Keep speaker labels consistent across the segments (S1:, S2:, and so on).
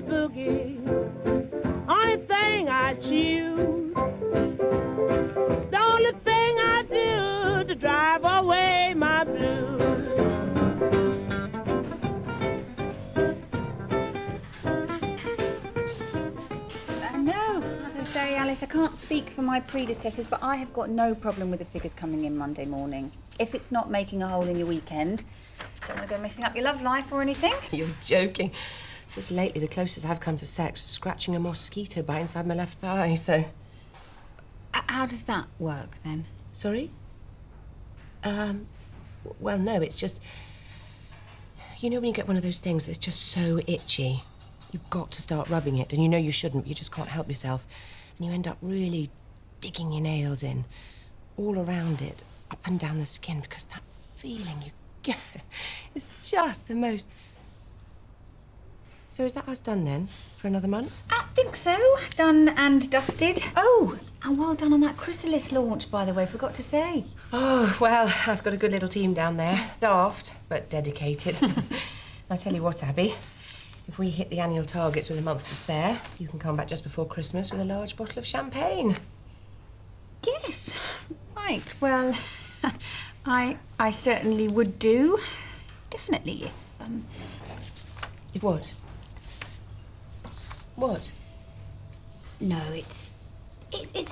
S1: boogie boogie. Only thing I choose, the only thing I do to drive away my blues.
S2: No, as I say, Alice, I can't speak for my predecessors, but I have got no problem with the figures coming in Monday morning. If it's not making a hole in your weekend, don't want to go messing up your love life or anything.
S3: You're joking. Just lately, the closest I've come to sex was scratching a mosquito bite inside my left thigh, so...
S2: How does that work, then?
S3: Sorry? Well, no, it's just... You know when you get one of those things that's just so itchy? You've got to start rubbing it, and you know you shouldn't, but you just can't help yourself. And you end up really digging your nails in, all around it, up and down the skin, because that feeling you get is just the most... So is that us done then, for another month?
S2: I think so. Done and dusted. Oh, and well done on that chrysalis launch, by the way, forgot to say.
S3: Oh, well, I've got a good little team down there. Daft, but dedicated. I tell you what, Abby, if we hit the annual targets with a month to spare, you can come back just before Christmas with a large bottle of champagne.
S2: Yes, right. Well, I certainly would do. Definitely,
S3: If what? What?
S2: No, it's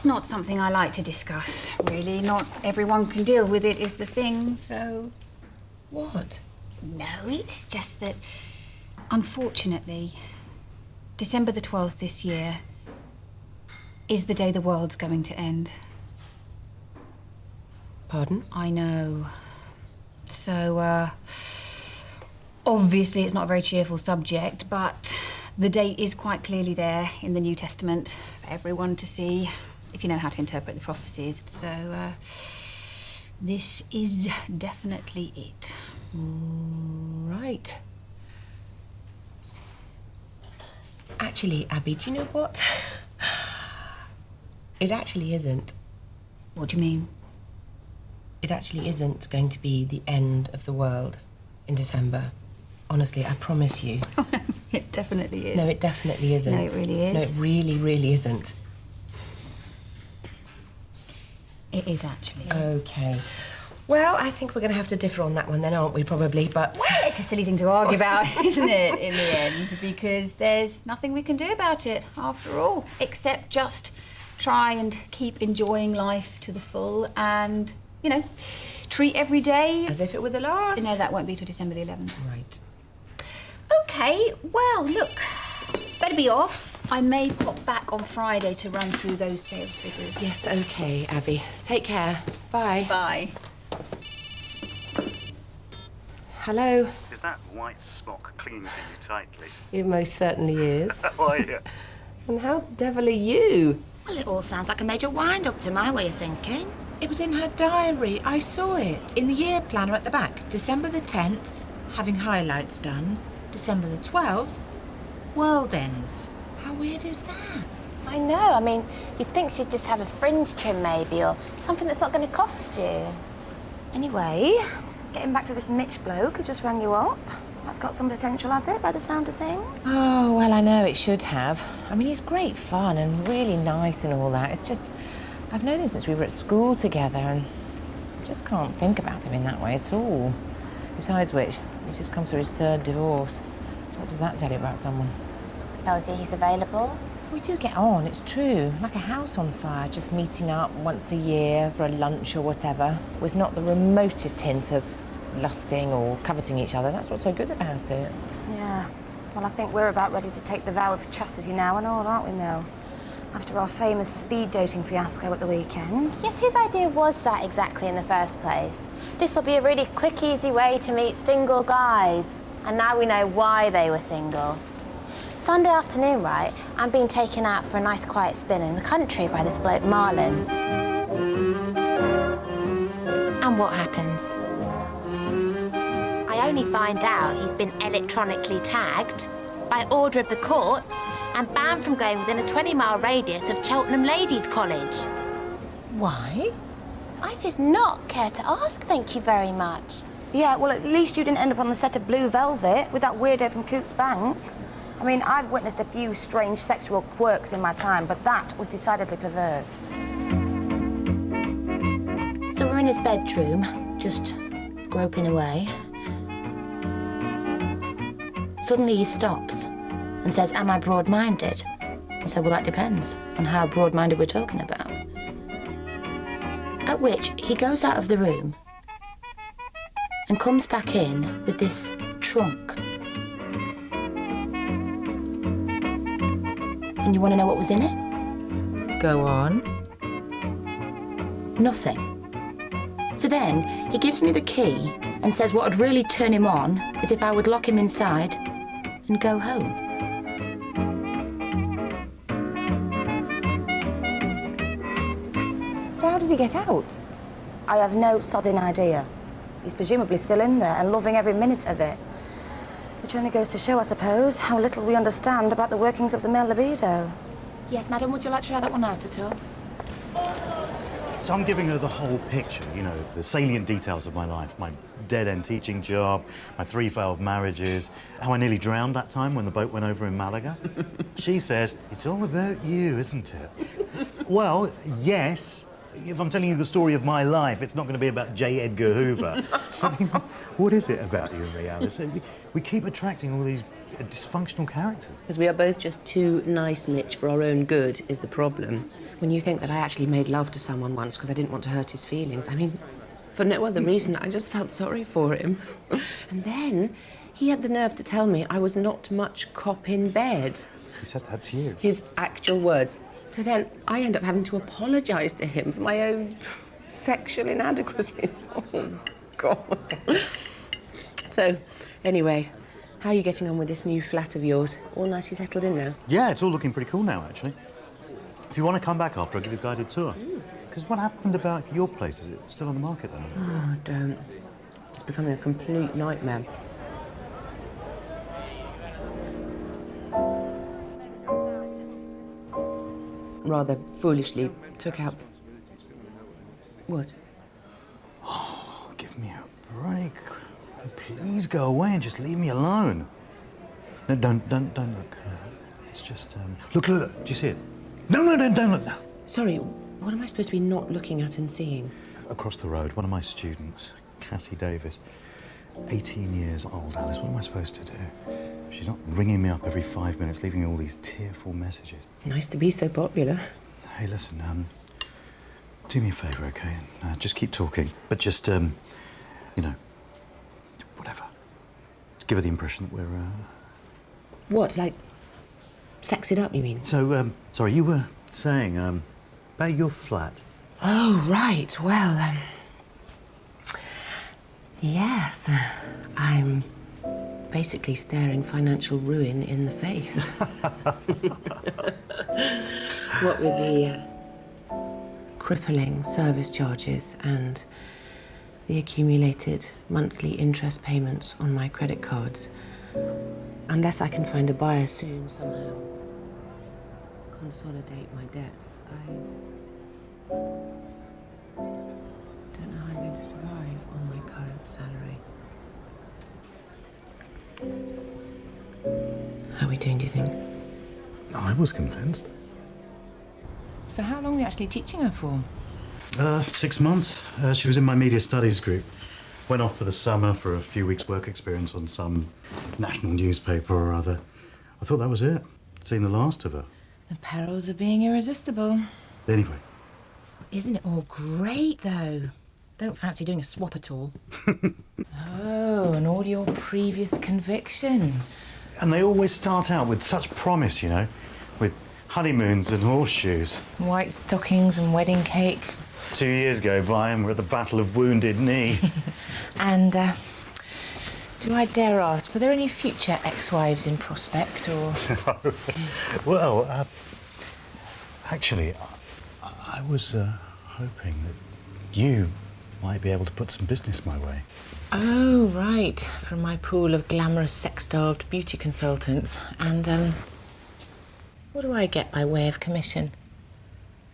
S2: not something I like to discuss, really. Not everyone can deal with it is the thing, so...
S3: What?
S2: No, it's just that, unfortunately, December the 12th this year is the day the world's going to end.
S3: Pardon?
S2: I know. So, obviously it's not a very cheerful subject, but the date is quite clearly there in the New Testament for everyone to see, if you know how to interpret the prophecies. So, this is definitely it.
S3: Right. Actually, Abby, do you know what? It actually isn't.
S2: What do you mean?
S3: It actually isn't going to be the end of the world in December. Honestly, I promise you.
S2: Oh, no, it definitely is.
S3: No, it definitely isn't.
S2: No, it really is.
S3: No, it really, really isn't.
S2: It is, actually.
S3: OK. Well, I think we're going to have to differ on that one then, aren't we, probably, but...
S2: Well, it's a silly thing to argue about, isn't it, in the end? Because there's nothing we can do about it, after all, except just try and keep enjoying life to the full and, you know, treat every day...
S3: As if it were the last.
S2: No, that won't be till December the 11th.
S3: Right.
S2: OK, well, look, better be off. I may pop back on Friday to run through those sales figures.
S3: Yes, OK, Abby. Take care. Bye.
S2: Bye.
S3: Hello?
S4: Is that white smock clinging to you tightly?
S3: It most certainly is.
S4: How are you?
S3: And how the devil are you?
S5: Well, it all sounds like a major wind-up to my way of thinking.
S6: It was in her diary. I saw it. In the year planner at the back. December the 10th, having highlights done. December the 12th, world ends. How weird is that?
S7: I know. I mean, you'd think she'd just have a fringe trim maybe, or something that's not going to cost you.
S5: Anyway, getting back to this Mitch bloke who just rang you up. That's got some potential, has it, by the sound of things?
S3: Oh, well, I know it should have. I mean, he's great fun and really nice and all that. It's just, I've known him since we were at school together and I just can't think about him in that way at all. Besides which, he's just come through his third divorce. So what does that tell you about someone?
S7: Nosy, he's available.
S3: We do get on, it's true. Like a house on fire, just meeting up once a year for a lunch or whatever, with not the remotest hint of lusting or coveting each other. That's what's so good about it.
S5: Yeah. Well, I think we're about ready to take the vow of chastity now and all, aren't we, Mill? After our famous speed dating fiasco at the weekend.
S7: Yes, whose idea was that exactly in the first place? This will be a really quick, easy way to meet single guys. And now we know why they were single. Sunday afternoon, right, I'm being taken out for a nice quiet spin in the country by this bloke Marlon. And what happens? I only find out he's been electronically tagged by order of the courts and banned from going within a 20-mile radius of Cheltenham Ladies' College.
S3: Why?
S7: I did not care to ask, thank you very much.
S5: Yeah, well, at least you didn't end up on the set of Blue Velvet with that weirdo from Coots Bank. I mean, I've witnessed a few strange sexual quirks in my time, but that was decidedly perverse. So we're in his bedroom, just groping away. Suddenly he stops and says, "Am I broad-minded?" I said, "Well, that depends on how broad-minded we're talking about." At which he goes out of the room and comes back in with this trunk. And you want to know what was in it?
S3: Go on.
S5: Nothing. So then he gives me the key and says what would really turn him on is if I would lock him inside and go home. So how did he get out? I have no sodding idea. He's presumably still in there and loving every minute of it. Which only goes to show, I suppose, how little we understand about the workings of the male libido. Yes, madam, would you like to try that one out at all?
S4: So I'm giving her the whole picture, you know, the salient details of my life. My dead-end teaching job, my 3 failed marriages, how I nearly drowned that time when the boat went over in Malaga. She says, "It's all about you, isn't it?" Well, yes. If I'm telling you the story of my life, it's not going to be about J. Edgar Hoover. So, what is it about you in reality? We keep attracting all these dysfunctional characters.
S3: Because we are both just too nice, Mitch, for our own good is the problem. When you think that I actually made love to someone once because I didn't want to hurt his feelings, I mean, for no other reason, I just felt sorry for him. And then he had the nerve to tell me I was not much cop in bed.
S4: He said that to you?
S3: His actual words. So then I end up having to apologise to him for my own sexual inadequacies. Oh, God. So, anyway, how are you getting on with this new flat of yours? All nicely settled in now?
S4: Yeah, it's all looking pretty cool now, actually. If you want to come back after, I'll give you a guided tour. Because what happened about your place? Is it still on the market then?
S3: Oh, don't. It's becoming a complete nightmare. Rather foolishly took out... What?
S4: Oh, give me a break. Please go away and just leave me alone. No, don't look. It's just, Look, do you see it? No, don't look.
S3: Sorry, what am I supposed to be not looking at and seeing?
S4: Across the road, one of my students, Cassie Davis, 18 years old, Alice. What am I supposed to do? She's not ringing me up every 5 minutes, leaving me all these tearful messages.
S3: Nice to be so popular.
S4: Hey, listen, do me a favour, okay? And, just keep talking. But just, you know, whatever. Just give her the impression that we're,
S3: What, like, sex it up, you mean?
S4: So, sorry, you were saying, about your flat.
S3: Oh, right. Well, yes. I'm basically staring financial ruin in the face. What with the crippling service charges and the accumulated monthly interest payments on my credit cards. Unless I can find a buyer soon, somehow consolidate my debts, I don't know how I'm going to survive on my current salary. How are we doing, do you think?
S4: I was convinced.
S6: So how long were you actually teaching her for?
S4: 6 months. She was in my media studies group. Went off for the summer for a few weeks' work experience on some national newspaper or other. I thought that was it. Seen the last of her.
S6: The perils of being irresistible.
S4: Anyway.
S6: Isn't it all great, though? Don't fancy doing a swap at all. Oh, and all your previous convictions.
S4: And they always start out with such promise, you know, with honeymoons and horseshoes.
S6: White stockings and wedding cake.
S4: 2 years go by and we're at the Battle of Wounded Knee.
S6: And, do I dare ask, were there any future ex-wives in prospect, or...?
S4: Well, actually, I was hoping that you might be able to put some business my way.
S6: Oh, right, from my pool of glamorous, sex-starved beauty consultants. And, what do I get by way of commission?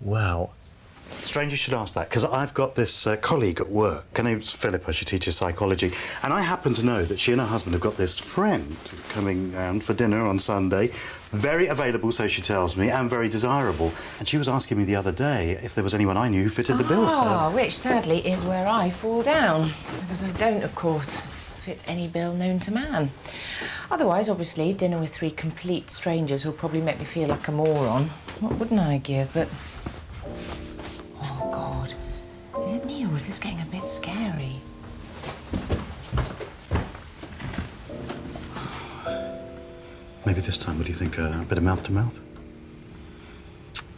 S4: Well, Strange you should ask that, because I've got this colleague at work. Her name's Philippa. She teaches psychology. And I happen to know that she and her husband have got this friend coming round for dinner on Sunday. Very available, so she tells me, and very desirable. And she was asking me the other day if there was anyone I knew who fitted the bill, so...
S3: Which, sadly, is where I fall down. Because I don't, of course, fit any bill known to man. Otherwise, obviously, dinner with 3 complete strangers who'll probably make me feel like a moron. What wouldn't I give, but... Oh, God. Is it me, or is this getting a bit scary?
S4: Maybe this time, what do you think, a bit of mouth-to-mouth?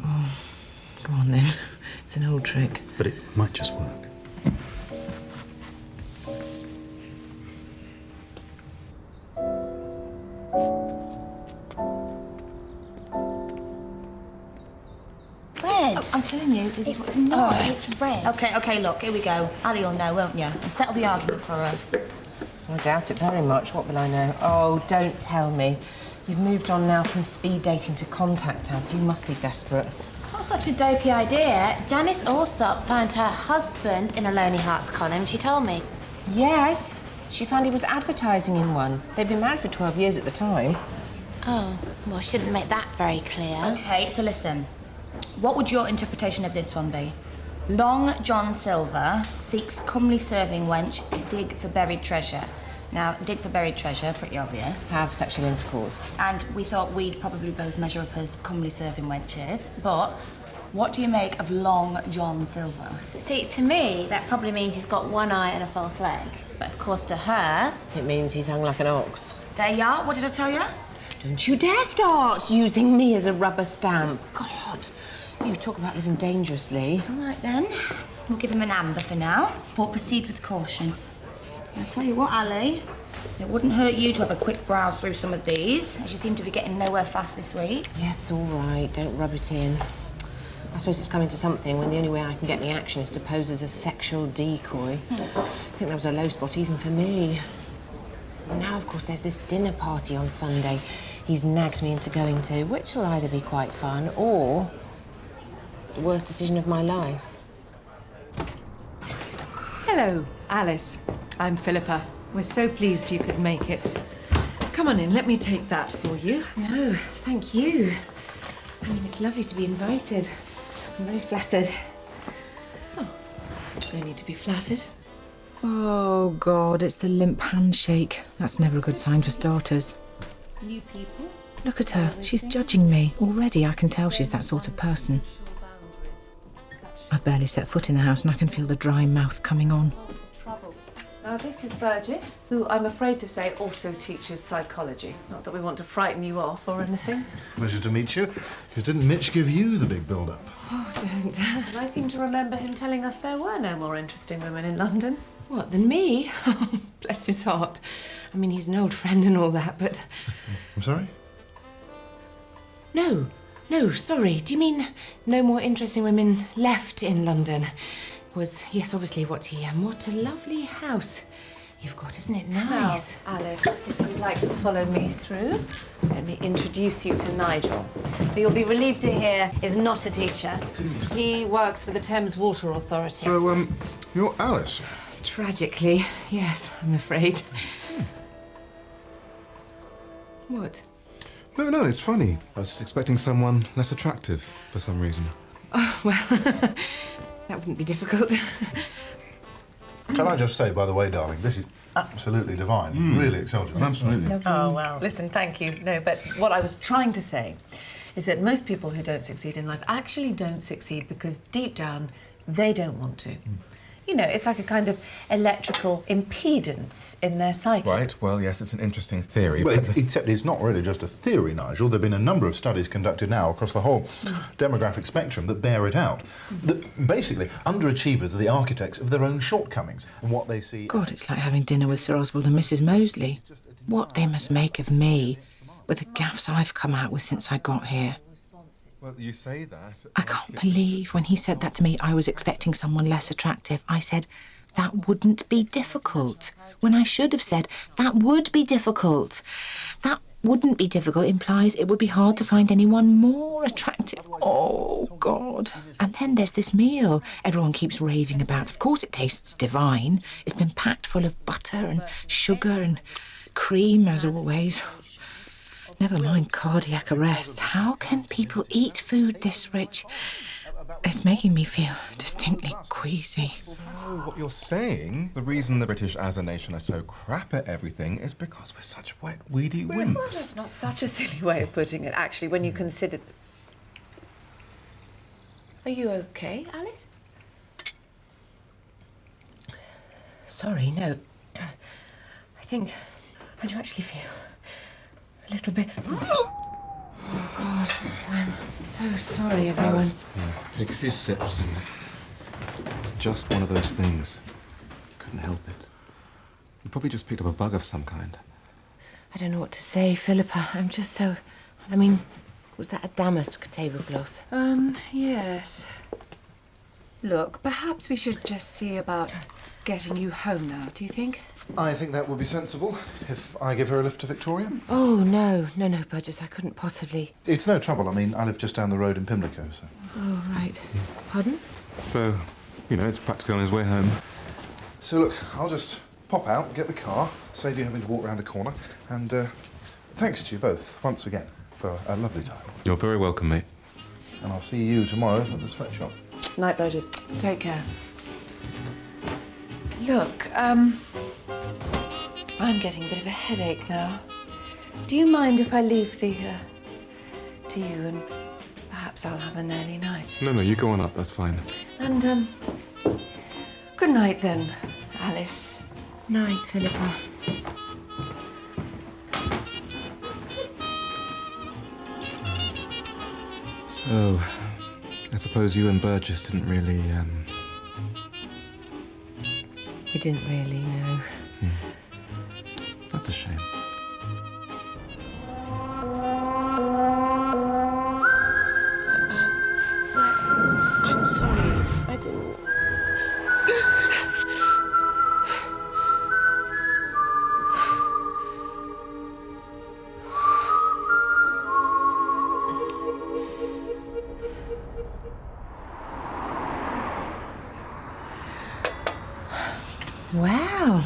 S3: Oh, go on, then. It's an old trick.
S4: But it might just work.
S5: Red. I'm telling you, this is what... No,
S7: It's red.
S5: OK, look, here we go. Ali will know, won't you? And settle the argument for us.
S3: I doubt it very much. What will I know? Oh, don't tell me. You've moved on now from speed dating to contact ads. You must be desperate.
S7: It's not such a dopey idea. Janice Alsop found her husband in a Lonely Hearts column, she told me.
S3: Yes. She found he was advertising in one. They'd been married for 12 years at the time.
S7: Oh, well, she didn't make that very clear.
S5: OK, so listen. What would your interpretation of this one be? Long John Silver seeks comely serving wench to dig for buried treasure. Now, dig for buried treasure, pretty obvious.
S3: Have sexual intercourse.
S5: And we thought we'd probably both measure up as comely serving wenches. But what do you make of Long John Silver?
S7: See, to me, that probably means he's got one eye and a false leg. But of course, to her...
S3: It means he's hung like an ox.
S5: There you are. What did I tell you?
S3: Don't you dare start using me as a rubber stamp. God, you talk about living dangerously.
S5: All right, then. We'll give him an amber for now, but proceed with caution. I'll tell you what, Ali, it wouldn't hurt you to have a quick browse through some of these, as you seem to be getting nowhere fast this week.
S3: Yes, all right. Don't rub it in. I suppose it's coming to something when the only way I can get any action is to pose as a sexual decoy. I think that was a low spot even for me. And now, of course, there's this dinner party on Sunday he's nagged me into going to, which will either be quite fun or the worst decision of my life.
S8: Hello, Alice. I'm Philippa. We're so pleased you could make it. Come on in, let me take that for you.
S3: No, thank you. I mean, it's lovely to be invited. I'm very flattered.
S8: Oh, no need to be flattered.
S3: Oh, God, it's the limp handshake. That's never a good sign for starters.
S8: New people?
S3: Look at her. She's judging me. Already I can tell she's that sort of person. I've barely set foot in the house and I can feel the dry mouth coming on.
S8: Now, this is Burgess, who I'm afraid to say also teaches psychology. Not that we want to frighten you off or anything.
S9: Pleasure to meet you. Because didn't Mitch give you the big build-up?
S8: Oh, don't. But I seem to remember him telling us there were no more interesting women in London.
S3: What, than me? Bless his heart. I mean, he's an old friend and all that, but...
S9: I'm sorry?
S3: No, sorry. Do you mean no more interesting women left in London? Was, yes, obviously, what a lovely house you've got, isn't it nice?
S8: Now, Alice, if you'd like to follow me through, let me introduce you to Nigel, who you'll be relieved to hear is not a teacher. He works for the Thames Water Authority.
S9: So, you're Alice?
S3: Tragically, yes, I'm afraid. What?
S9: No, it's funny. I was just expecting someone less attractive for some reason.
S3: Oh, well, that wouldn't be difficult.
S10: Can I just say, by the way, darling, this is absolutely divine. Really excelled.
S9: Absolutely.
S8: Oh, well. Listen, thank you. No, but what I was trying to say is that most people who don't succeed in life actually don't succeed because deep down they don't want to. You know, it's like a kind of electrical impedance in their psyche.
S9: Right, well, yes, it's an interesting theory,
S10: Well,
S9: but...
S10: except it's not really just a theory, Nigel. There have been a number of studies conducted now across the whole demographic spectrum that bear it out. That basically, underachievers are the architects of their own shortcomings and what they see...
S3: God, it's like having dinner with Sir Oswald and Mrs. Moseley. What they must make of me, with the gaffes I've come out with since I got here.
S9: Well, you say that...
S3: I can't believe when he said that to me, I was expecting someone less attractive. I said, that wouldn't be difficult. When I should have said, that would be difficult. That wouldn't be difficult implies it would be hard to find anyone more attractive.
S6: Oh, God. And then there's this meal everyone keeps raving about. Of course it tastes divine. It's been packed full of butter and sugar and cream, as always. Never mind cardiac arrest. How can people eat food this rich? It's making me feel distinctly queasy.
S9: Oh, what you're saying, the reason the British as a nation are so crap at everything is because we're such wet, weedy wimps.
S8: Well, that's not such a silly way of putting it, actually, when you consider... Are you okay, Alice?
S3: Sorry, no. I think I do actually feel a little bit... Oh, God, I'm so sorry, everyone.
S9: Alice, take a few sips and... It's just one of those things. Couldn't help it. You probably just picked up a bug of some kind.
S3: I don't know what to say, Philippa. I'm just so... I mean, was that a damask tablecloth?
S2: Yes. Look, perhaps we should just see about getting you home now, do you think?
S10: I think that would be sensible if I give her a lift to Victoria.
S3: Oh, no, Burgess, I couldn't possibly...
S10: It's no trouble. I mean, I live just down the road in Pimlico, so...
S3: Oh, right. Pardon?
S9: So, you know, it's practically on his way home.
S10: So, look, I'll just pop out, get the car, save you having to walk around the corner, and thanks to you both, once again, for a lovely time.
S9: You're very welcome, mate.
S10: And I'll see you tomorrow at the sweatshop.
S8: Night, Burgess.
S2: Take care. Look, I'm getting a bit of a headache now. Do you mind if I leave the, to you, and perhaps I'll have an early night?
S9: No, you go on up, that's fine.
S2: And, good night then, Alice.
S3: Night, Philippa.
S9: So, I suppose you and Burgess didn't really,
S3: We didn't really know.
S9: That's a shame.
S3: I'm sorry. I didn't... Wow.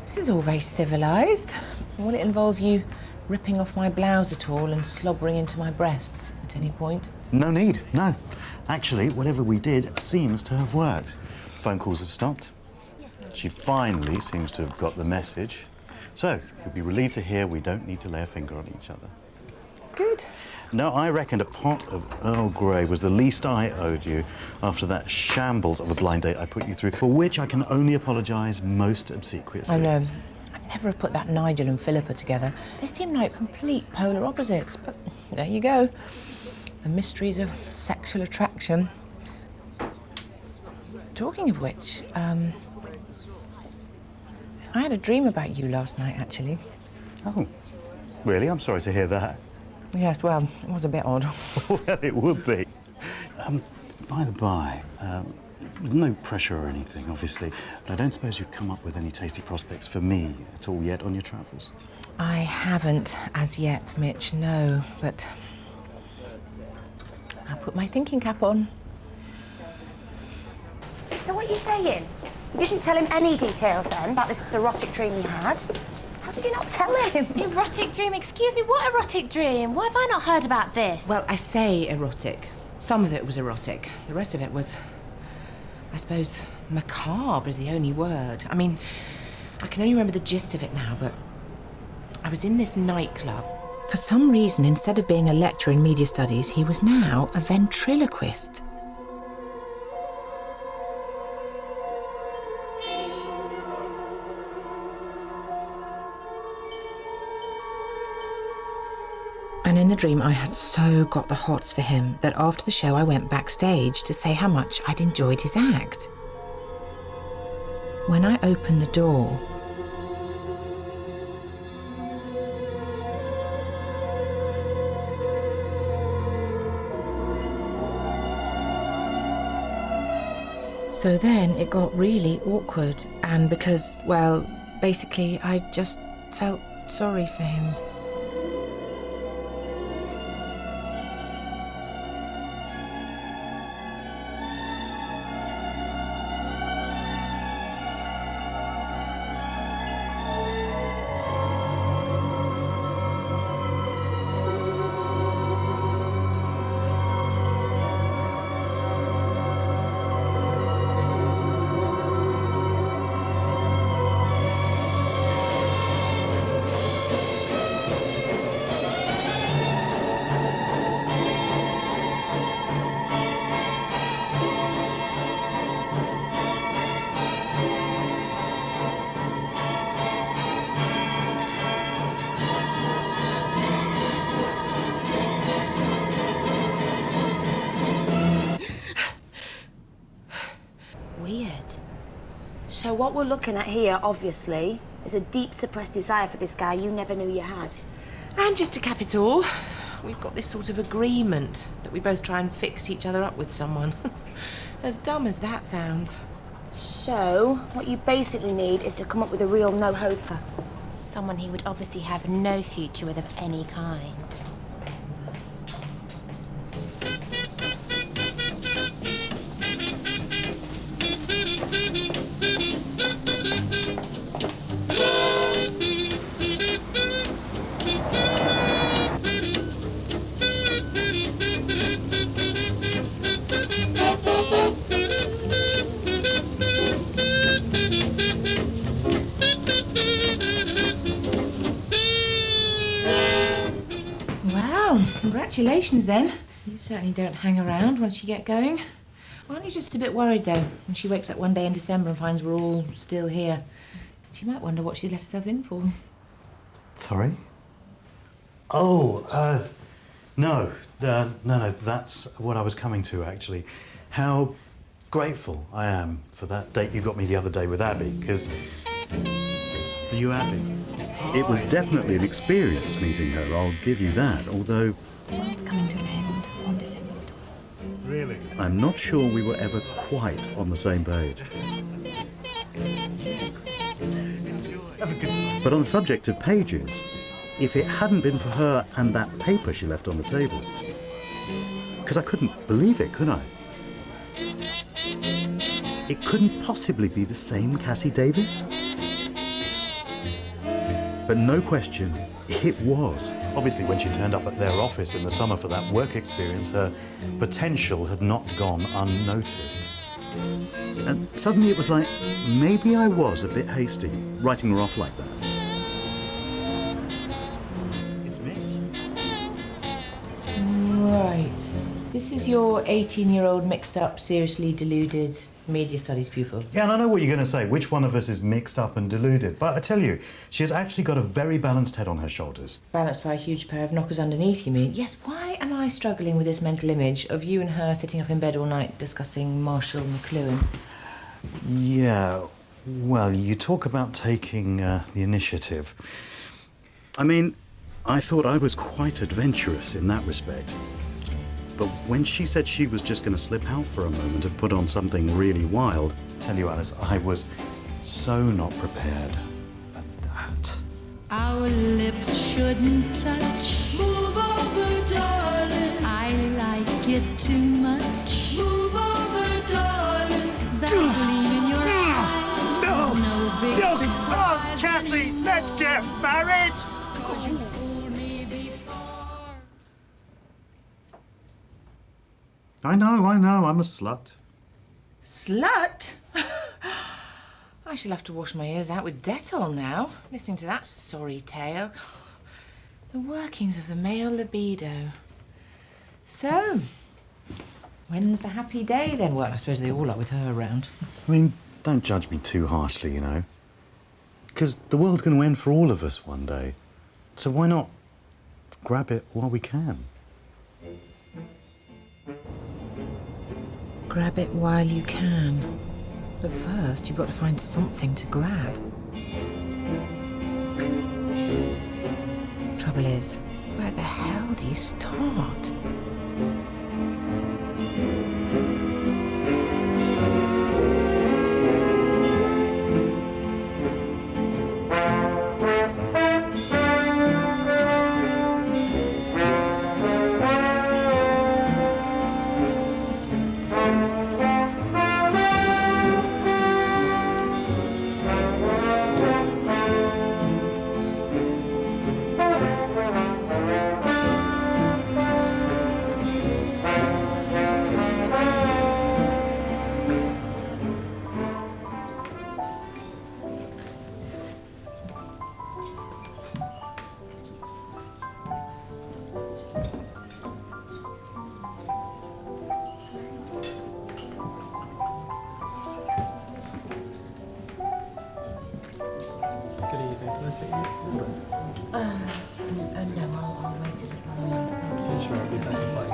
S3: This is all very civilised. Will it involve you ripping off my blouse at all and slobbering into my breasts at any point?
S4: No need, no. Actually, whatever we did seems to have worked. Phone calls have stopped. She finally seems to have got the message. So, you'll be relieved to hear we don't need to lay a finger on each other.
S3: Good.
S4: No, I reckoned a pot of Earl Grey was the least I owed you after that shambles of a blind date I put you through, for which I can only apologise most obsequiously.
S3: I know. I'd never have put that Nigel and Philippa together. They seem like complete polar opposites, but there you go. The mysteries of sexual attraction. Talking of which, I had a dream about you last night, actually.
S4: Oh, really? I'm sorry to hear that.
S3: Yes, well, it was a bit odd.
S4: Well, it would be. By the by, no pressure or anything, obviously, but I don't suppose you've come up with any tasty prospects for me at all yet on your travels?
S3: I haven't as yet, Mitch, no, but I'll put my thinking cap on.
S5: So what are you saying? You didn't tell him any details then about this erotic dream you had? How did you not tell him?
S7: Erotic dream? Excuse me, what erotic dream? Why have I not heard about this?
S3: Well, I say erotic. Some of it was erotic. The rest of it was, I suppose, macabre is the only word. I mean, I can only remember the gist of it now, but I was in this nightclub. For some reason, instead of being a lecturer in media studies, he was now a ventriloquist. And in the dream, I had so got the hots for him that after the show, I went backstage to say how much I'd enjoyed his act. When I opened the door, so then it got really awkward, and because, well, basically, I just felt sorry for him.
S5: So what we're looking at here, obviously, is a deep suppressed desire for this guy you never knew you had.
S6: And just to cap it all, we've got this sort of agreement that we both try and fix each other up with someone. As dumb as that sounds.
S5: So, what you basically need is to come up with a real no-hoper.
S7: Someone he would obviously have no future with of any kind.
S6: Well, congratulations then. You certainly don't hang around once you get going. Aren't you just a bit worried, though, when she wakes up one day in December and finds we're all still here? She might wonder what she's let herself in for.
S4: Sorry? Oh, no, that's what I was coming to, actually. How grateful I am for that date you got me the other day with Abby, because... Are you Abby? It was definitely an experience meeting her, I'll give you that, although...
S2: The world's coming to an end on December the 12th.
S4: Really? I'm not sure we were ever quite on the same page. Have a good time. But on the subject of pages, if it hadn't been for her and that paper she left on the table, because I couldn't believe it, could I? It couldn't possibly be the same Cassie Davis. But no question, it was. Obviously, when she turned up at their office in the summer for that work experience, her potential had not gone unnoticed. And suddenly it was like, maybe I was a bit hasty, writing her off like that. It's Mitch.
S6: Right. This is your 18-year-old mixed-up, seriously deluded media studies pupil.
S4: Yeah, and I know what you're going to say, which one of us is mixed up and deluded. But I tell you, she has actually got a very balanced head on her shoulders.
S6: Balanced by a huge pair of knockers underneath, you mean? Yes, why am I struggling with this mental image of you and her sitting up in bed all night discussing Marshall McLuhan?
S4: Yeah, well, you talk about taking the initiative. I mean, I thought I was quite adventurous in that respect. But when she said she was just going to slip out for a moment and put on something really wild, tell you, Alice, I was so not prepared for that.
S11: Our lips shouldn't touch. Move over, darling. I like it too much. Move over, darling. That gleam in your eyes is no big surprise.
S1: Oh, Cassie, let's get married!
S11: 'Cause you fooled me before.
S4: I know, I'm a slut.
S6: Slut? I shall have to wash my ears out with Dettol now, listening to that sorry tale. The workings of the male libido. So, when's the happy day then? Well, I suppose they all are with her around.
S4: I mean, don't judge me too harshly, you know. Because the world's going to end for all of us one day. So why not grab it while we can?
S6: Grab it while you can. But first, you've got to find something to grab. Trouble is, where the hell do you start? No, I'll wait a little.
S12: Sure, I'll be back in 5.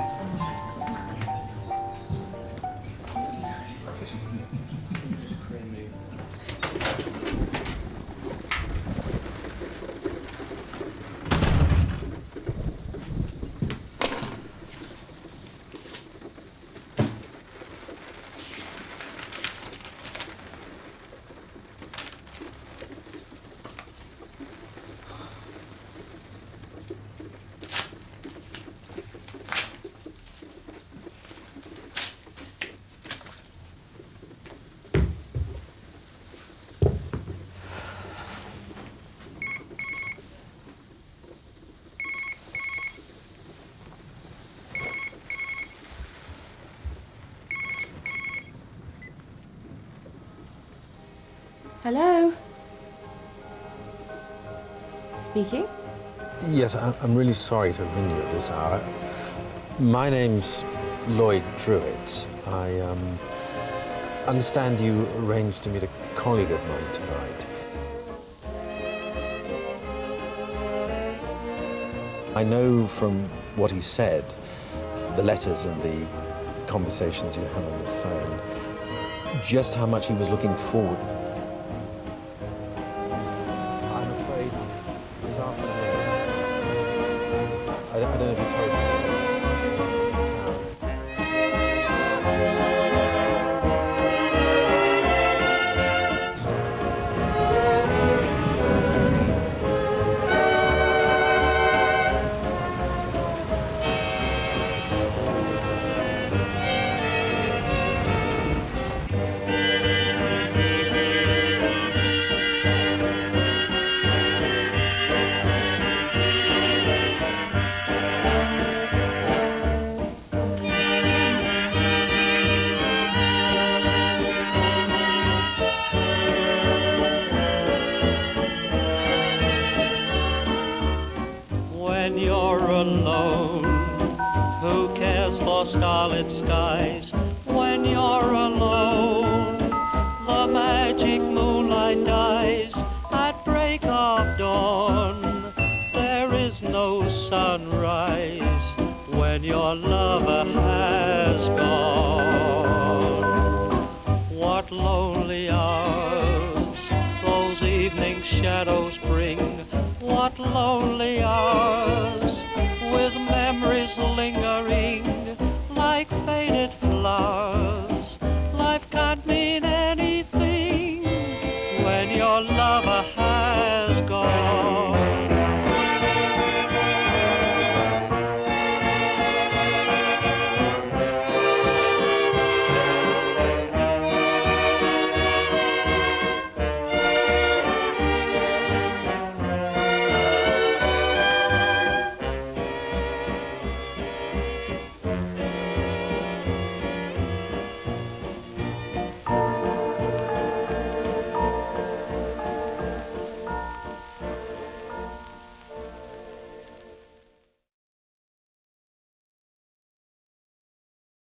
S3: Hello? Speaking?
S12: Yes, I'm really sorry to ring you at this hour. My name's Lloyd Druitt. I understand you arranged to meet a colleague of mine tonight. I know from what he said, the letters and the conversations you had on the phone, just how much he was looking forward. I'm afraid this afternoon, I don't know if you told me about this meeting in town.
S13: When you're alone, who cares for starlit skies? When you're alone, the magic moonlight dies. At break of dawn, there is no sunrise when your lover has gone. What lonely hours those evening shadows bring. What lonely hours with